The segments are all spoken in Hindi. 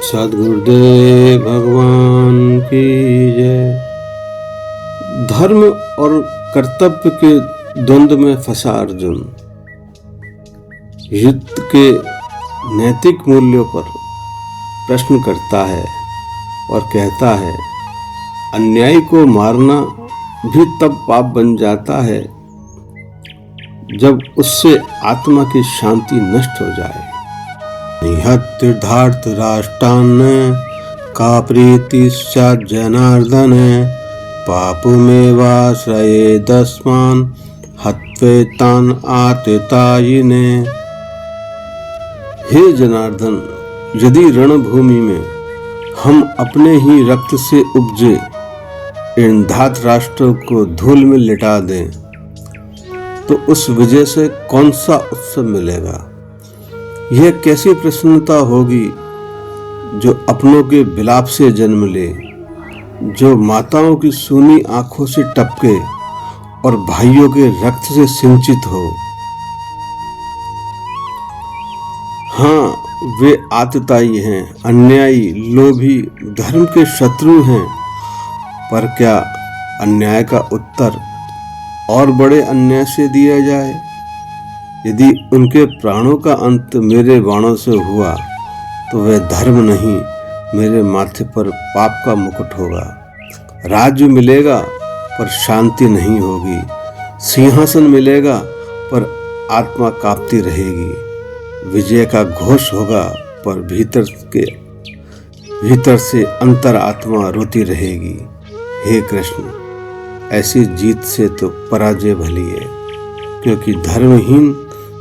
सद्गुरुदेव भगवान की जय। धर्म और कर्तव्य के द्वंद्व में फंसा अर्जुन युद्ध के नैतिक मूल्यों पर प्रश्न करता है और कहता है, अन्यायी को मारना भी तब पाप बन जाता है जब उससे आत्मा की शांति नष्ट हो जाए। निहत्य धृतराष्ट्रान् का प्रीति स्यात् जनार्दन पापमेवाश्रयेदस्मान् हत्वेतान् आततायिने। हे जनार्दन, यदि रणभूमि में हम अपने ही रक्त से उपजे इन धृतराष्ट्रों को धूल में लिटा दें तो उस विजय से कौन सा उत्सव मिलेगा? यह कैसी प्रसन्नता होगी जो अपनों के विलाप से जन्म ले, जो माताओं की सूनी आंखों से टपके और भाइयों के रक्त से सिंचित हो। हाँ, वे आतताई हैं, अन्यायी, लोभी, धर्म के शत्रु हैं। पर क्या अन्याय का उत्तर और बड़े अन्याय से दिया जाए? यदि उनके प्राणों का अंत मेरे बाणों से हुआ तो वह धर्म नहीं, मेरे माथे पर पाप का मुकुट होगा। राज्य मिलेगा पर शांति नहीं होगी, सिंहासन मिलेगा पर आत्मा कांपती रहेगी। विजय का घोष होगा पर भीतर से अंतर आत्मा रोती रहेगी। हे कृष्ण, ऐसी जीत से तो पराजय भली है, क्योंकि धर्महीन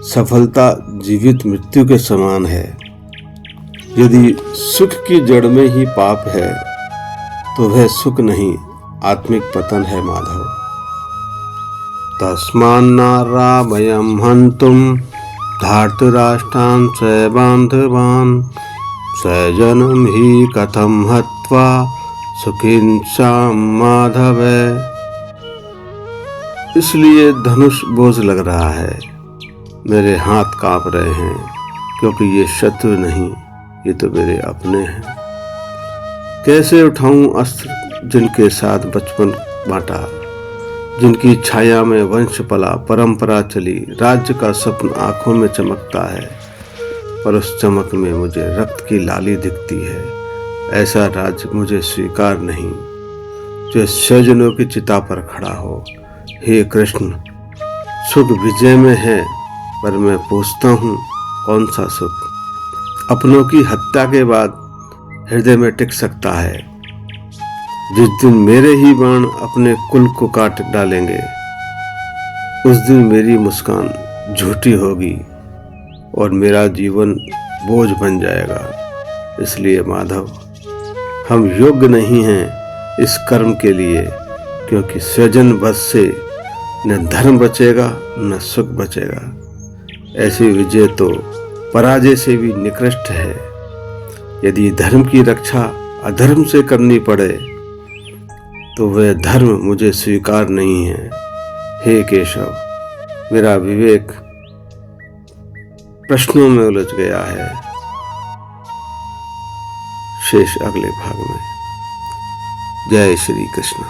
सफलता जीवित मृत्यु के समान है। यदि सुख की जड़ में ही पाप है तो वह सुख नहीं, आत्मिक पतन है माधव। तस्मान्नाराभयं हन्तुं धृतराष्ट्रान् स्वबान्धवान् स्वजनं हि कथं हत्वा सुखिंसां माधव। इसलिए धनुष बोझ लग रहा है, मेरे हाथ कांप रहे हैं, क्योंकि ये शत्रु नहीं, ये तो मेरे अपने हैं। कैसे उठाऊं अस्त्र जिनके साथ बचपन बांटा, जिनकी छाया में वंश पला, परंपरा चली, राज्य का स्वप्न आंखों में चमकता है, पर उस चमक में मुझे रक्त की लाली दिखती है। ऐसा राज्य मुझे स्वीकार नहीं जो स्वजनों की चिता पर खड़ा हो। हे कृष्ण, सुख विजय में है, पर मैं पूछता हूँ कौन सा सुख अपनों की हत्या के बाद हृदय में टिक सकता है? जिस दिन मेरे ही बाण अपने कुल को काट डालेंगे, उस दिन मेरी मुस्कान झूठी होगी और मेरा जीवन बोझ बन जाएगा। इसलिए माधव, हम योग्य नहीं हैं इस कर्म के लिए, क्योंकि स्वजन वध से न धर्म बचेगा न सुख बचेगा। ऐसी विजय तो पराजय से भी निकृष्ट है। यदि धर्म की रक्षा अधर्म से करनी पड़े तो वह धर्म मुझे स्वीकार नहीं है। हे केशव, मेरा विवेक प्रश्नों में उलझ गया है। शेष अगले भाग में। जय श्री कृष्ण।